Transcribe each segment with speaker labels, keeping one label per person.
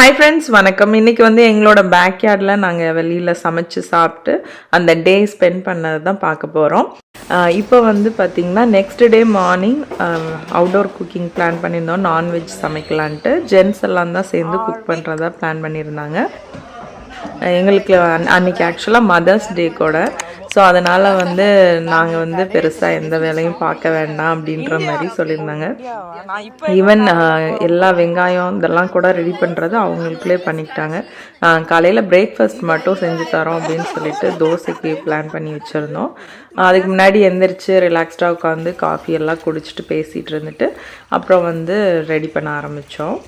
Speaker 1: Hi friends, வணக்கம். இன்றைக்கி வந்து எங்களோட பேக்யார்டில் நாங்கள் வெளியில் சமைச்சு சாப்பிட்டு அந்த டே ஸ்பெண்ட் பண்ணது தான் பார்க்க போகிறோம். இப்போ வந்து பார்த்திங்கன்னா next day morning outdoor cooking plan பண்ணியிருந்தோம். நான்வெஜ் சமைக்கலான்ட்டு ஜென்ஸ் எல்லாம் தான் சேர்ந்து குக் பண்ணுறதா பிளான் பண்ணியிருந்தாங்க. எங்களுக்கு அன்றைக்கி ஆக்சுவலாக மதர்ஸ் டே கூட. ஸோ அதனால் வந்து நாங்கள் வந்து பெருசாக எந்த வேலையும் பார்க்க வேண்டாம் அப்படின்ற மாதிரி சொல்லியிருந்தாங்க. ஈவன் எல்லா வெங்காயம் இதெல்லாம் கூட ரெடி பண்ணுறது அவங்களுக்குள்ளே பண்ணிக்கிட்டாங்க. காலையில் பிரேக்ஃபாஸ்ட் மட்டும் செஞ்சு தரோம் அப்படின்னு சொல்லிட்டு தோசைக்கு பிளான் பண்ணி வச்சுருந்தோம். அதுக்கு முன்னாடி எந்திரிச்சு ரிலாக்ஸ்டாக உட்காந்து காஃபி எல்லாம் குடிச்சிட்டு பேசிகிட்டு இருந்துட்டு அப்புறம் வந்து ரெடி பண்ண ஆரம்பித்தோம்.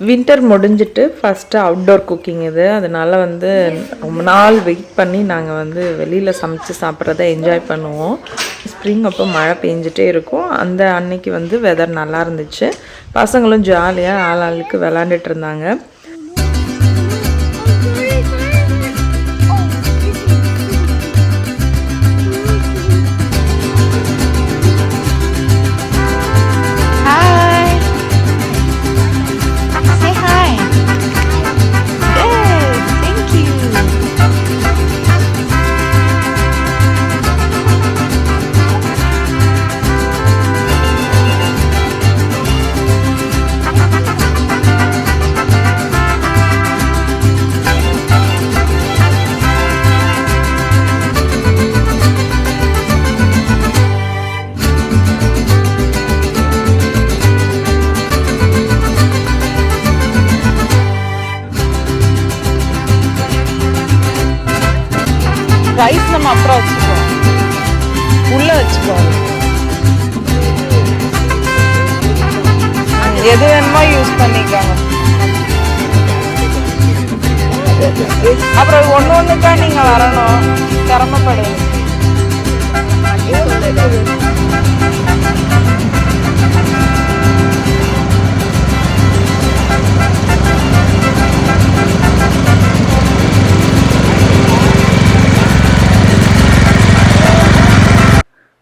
Speaker 1: வின்டர் முடிஞ்சிட்டு ஃபஸ்ட்டு அவுட்டோர் குக்கிங் இது. அதனால் வந்து ரொம்ப நாள் வெயிட் பண்ணி நாங்கள் வந்து வெளியில் சமைச்சு சாப்பிட்றத என்ஜாய் பண்ணுவோம். ஸ்ப்ரிங் அப்போ மழை பெஞ்சிட்டே இருக்கும். அந்த அன்னைக்கு வந்து வெதர் நல்லா இருந்துச்சு. பசங்களும் ஜாலியாக ஆளாளுக்கு விளாண்டுட்டு இருந்தாங்க. ரைஸ் நம்ம அப்புறம் வச்சுக்கோம், உள்ள வச்சுக்கோம். எது வேணுமோ யூஸ் பண்ணிக்கோங்க. அப்புறம் ஒன்றுக்கா நீங்கள் வரணும், சிரமப்படுங்க.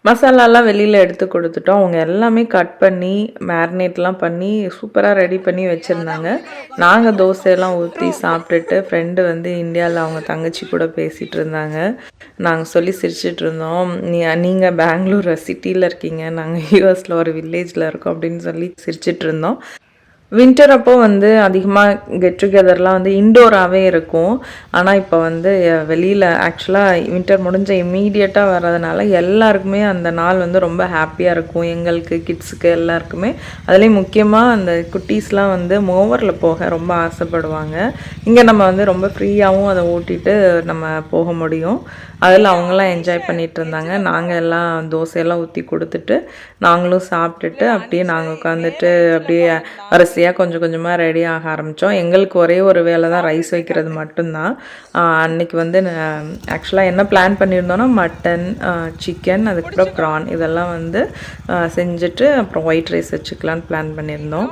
Speaker 1: மசாலாலாம் வெளியில் எடுத்து கொடுத்துட்டோம். அவங்க எல்லாமே கட் பண்ணி மேரினேட்லாம் பண்ணி சூப்பராக ரெடி பண்ணி வச்சுருந்தாங்க. நாங்கள் தோசையெல்லாம் ஊற்றி சாப்பிட்டுட்டு ஃப்ரெண்டு வந்து இந்தியாவில் அவங்க தங்கச்சி கூட பேசிகிட்டு இருந்தாங்க. நாங்கள் சொல்லி சிரிச்சிட்டு இருந்தோம். நீங்கள் பெங்களூர் சிட்டியில் இருக்கீங்க, நாங்கள் யூஎஸில் ஒரு வில்லேஜில் இருக்கோம் அப்படின்னு சொல்லி சிரிச்சிட்டு இருந்தோம். வின்டர் அப்போ வந்து அதிகமாக கெட் டுகெதர்லாம் வந்து இன்டோராகவே இருக்கும். ஆனால் இப்போ வந்து வெளியில் ஆக்சுவலாக வின்டர் முடிஞ்ச இம்மீடியட்டாக வர்றதுனால எல்லாருக்குமே அந்த நாள் வந்து ரொம்ப ஹாப்பியாக இருக்கும். எங்களுக்கு, கிட்ஸுக்கு எல்லாருக்குமே. அதுலேயும் முக்கியமாக அந்த குட்டீஸ்லாம் வந்து மோவரில் போக ரொம்ப ஆசைப்படுவாங்க. இங்கே நம்ம வந்து ரொம்ப ஃப்ரீயாகவும் அதை ஓட்டிகிட்டு நம்ம போக முடியும். அதில் அவங்களாம் என்ஜாய் பண்ணிகிட்டு இருந்தாங்க. நாங்கள் எல்லாம் தோசையெல்லாம் ஊற்றி கொடுத்துட்டு நாங்களும் சாப்பிட்டுட்டு அப்படியே நாங்கள் உட்காந்துட்டு அப்படியே வரிசையாக கொஞ்சம் கொஞ்சமாக ரெடி ஆக ஆரம்பித்தோம். எங்களுக்கு ஒரே ஒரு வேலை தான், ரைஸ் வைக்கிறது மட்டும்தான். அன்றைக்கி வந்து ஆக்சுவலாக என்ன பிளான் பண்ணியிருந்தோன்னா மட்டன், சிக்கன், அதுக்கப்புறம் ப்ரான் இதெல்லாம் வந்து செஞ்சுட்டு அப்புறம் ஒயிட் ரைஸ் வச்சுக்கலான்னு பிளான் பண்ணியிருந்தோம்.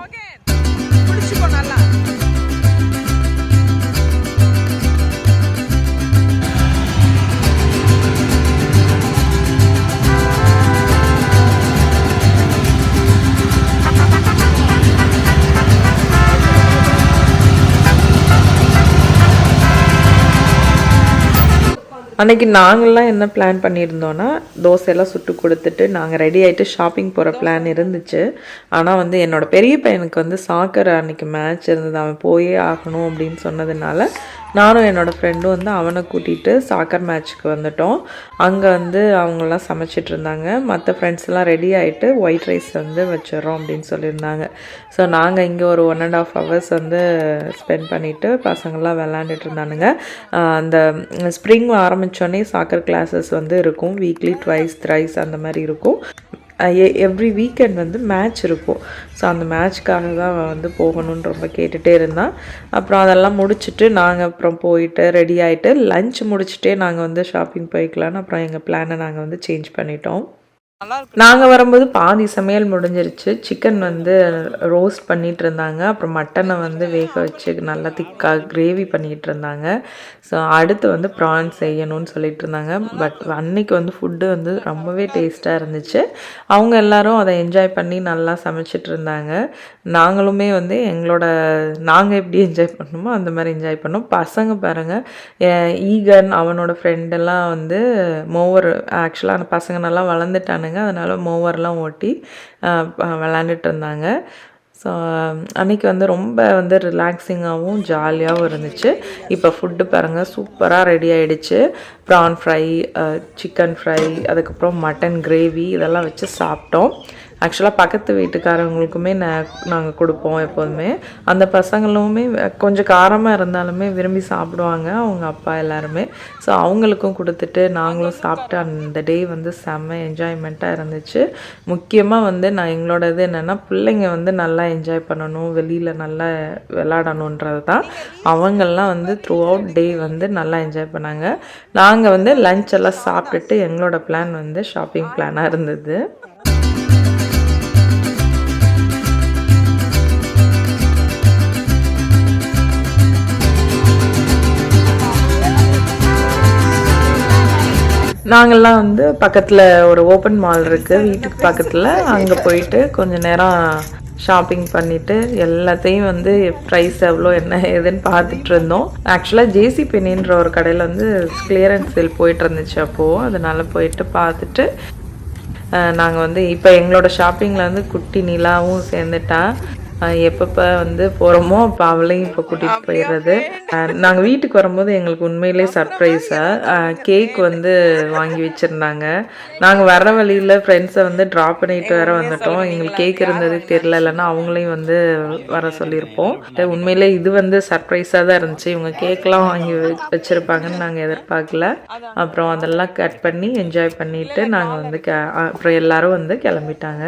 Speaker 1: அன்றைக்கி நாங்கள்லாம் என்ன பிளான் பண்ணியிருந்தோன்னா தோசையெல்லாம் சுட்டு கொடுத்துட்டு நாங்கள் ரெடி ஆகிட்டு ஷாப்பிங் போகிற பிளான் இருந்துச்சு. ஆனால் வந்து என்னோடய பெரிய பையனுக்கு வந்து சாக்கர் அன்றைக்கி மேட்ச் இருந்தது, அவன் போயே ஆகணும் அப்படின்னு சொன்னதுனால நானும் என்னோடய ஃப்ரெண்டும் வந்து அவனை கூட்டிகிட்டு சாக்கர் மேட்ச்சுக்கு வந்துட்டோம். அங்கே வந்து அவங்களாம் சமைச்சிட்டு இருந்தாங்க. மற்ற ஃப்ரெண்ட்ஸ்லாம் ரெடி ஆகிட்டு ஒயிட் ரைஸ் வந்து வச்சிடறோம் அப்படின்னு சொல்லியிருந்தாங்க. ஸோ நாங்கள் இங்கே ஒரு 1.5 hours வந்து ஸ்பெண்ட் பண்ணிவிட்டு பசங்கள்லாம் விளாண்டுட்டு இருந்தானுங்க. அந்த ஸ்ப்ரிங் ஆரம்பித்தோடனே சாக்கர் கிளாஸஸ் வந்து இருக்கும். வீக்லி 2 3 அந்த மாதிரி இருக்கும். எவ்ரி வீக்கெண்ட் வந்து மேட்ச் இருக்கும். ஸோ அந்த மேட்ச்க்காக தான் வந்து போகணுன்னு ரொம்ப கேட்டுகிட்டே இருந்தான். அப்புறம் அதெல்லாம் முடிச்சுட்டு நாங்கள் அப்புறம் போயிட்டு ரெடி ஆகிட்டு லன்ச் முடிச்சுட்டே நாங்கள் வந்து ஷாப்பிங் போய்க்கலான்னு அப்புறம் எங்கள் பிளானை நாங்கள் வந்து சேஞ்ச் பண்ணிட்டோம். நாங்கள் வரும்போது பாதி சமையல் முடிஞ்சிருச்சு. சிக்கன் வந்து ரோஸ்ட் பண்ணிகிட்டு இருந்தாங்க. அப்புறம் மட்டனை வந்து வேக வச்சு நல்லா திக்காக கிரேவி பண்ணிகிட்டு இருந்தாங்க. ஸோ அடுத்து வந்து ப்ரான் செய்யணும்னு சொல்லிட்டு இருந்தாங்க. பட் அன்னைக்கு வந்து ஃபுட்டு வந்து ரொம்பவே டேஸ்ட்டாக இருந்துச்சு. அவங்க எல்லாரும் அதை என்ஜாய் பண்ணி நல்லா சமைச்சிட்டு இருந்தாங்க. நாங்களுமே வந்து நாங்கள் எப்படி என்ஜாய் பண்ணணுமோ அந்த மாதிரி என்ஜாய் பண்ணோம். பசங்க பாருங்கள், ஈகன் அவனோட ஃப்ரெண்டெல்லாம் வந்து மோவர், ஆக்சுவலாக அந்த பசங்க நல்லா வளர்ந்துட்டானுங்க. அதனால் மோவர்லாம் ஓட்டி விளாண்டுட்டு இருந்தாங்க. ஸோ அன்றைக்கி வந்து ரொம்ப வந்து ரிலாக்ஸிங்காகவும் ஜாலியாகவும் இருந்துச்சு. இப்போ ஃபுட்டு பாருங்கள் சூப்பராக ரெடி ஆகிடுச்சு. ப்ரான் ஃப்ரை, சிக்கன் ஃப்ரை, அதுக்கப்புறம் மட்டன் கிரேவி இதெல்லாம் வச்சு சாப்பிட்டோம். ஆக்சுவலாக பக்கத்து வீட்டுக்காரவங்களுக்குமே நாங்கள் கொடுப்போம் எப்போதுமே. அந்த பசங்களுமே கொஞ்சம் காரமாக இருந்தாலுமே விரும்பி சாப்பிடுவாங்க, அவங்க அப்பா எல்லாருமே. ஸோ அவங்களுக்கும் கொடுத்துட்டு நாங்களும் சாப்பிட்டு அந்த டே வந்து செம்ம என்ஜாய்மெண்ட்டாக இருந்துச்சு. முக்கியமாக வந்து எங்களோட இது என்னென்னா, பிள்ளைங்க வந்து நல்லா என்ஜாய் பண்ணணும், வெளியில் நல்லா விளாடணுன்றது தான். அவங்கெல்லாம் வந்து த்ரூ அவுட் டே வந்து நல்லா என்ஜாய் பண்ணாங்க. நாங்கள் வந்து லஞ்ச் எல்லாம் சாப்பிட்டுட்டு எங்களோட பிளான் வந்து ஷாப்பிங் பிளானாக இருந்தது. நாங்கள்லாம் வந்து பக்கத்தில் ஒரு ஓப்பன் மால் இருக்குது வீட்டுக்கு பக்கத்தில், அங்கே போயிட்டு கொஞ்சம் நேரம் ஷாப்பிங் பண்ணிவிட்டு எல்லாத்தையும் வந்து ப்ரைஸ் எவ்வளோ என்ன ஏதுன்னு பார்த்துட்டு இருந்தோம். ஆக்சுவலாக ஜேசி பென்னின்ற ஒரு கடையில் வந்து கிளியரன்ஸ் சேல் போயிட்டு இருந்துச்சு அப்போது. அதனால் போயிட்டு பார்த்துட்டு நாங்கள் வந்து இப்போ எங்களோட ஷாப்பிங்கில் வந்து குட்டி நிலாவும் சேர்ந்துட்டா. எப்பப்போ வந்து போகிறோமோ அப்போ அவளையும் இப்போ கூட்டிகிட்டு போயிடுறது. நாங்கள் வீட்டுக்கு வரும்போது எங்களுக்கு உண்மையிலே சர்ப்ரைஸாக கேக் வந்து வாங்கி வச்சுருந்தாங்க. நாங்கள் வர வழியில் ஃப்ரெண்ட்ஸை வந்து ட்ராப் பண்ணிட்டு வேற வந்துட்டோம். எங்களுக்கு கேக் இருந்தது தெரில, இல்லைன்னா அவங்களையும் வந்து வர சொல்லியிருப்போம். உண்மையிலே இது வந்து சர்ப்ரைஸாக தான் இருந்துச்சு. இவங்க கேக்லாம் வாங்கி வச்சுருப்பாங்கன்னு நாங்கள் எதிர்பார்க்கல. அப்புறம் அதெல்லாம் கட் பண்ணி என்ஜாய் பண்ணிவிட்டு நாங்கள் வந்து அப்புறம் எல்லோரும் வந்து கிளம்பிட்டாங்க.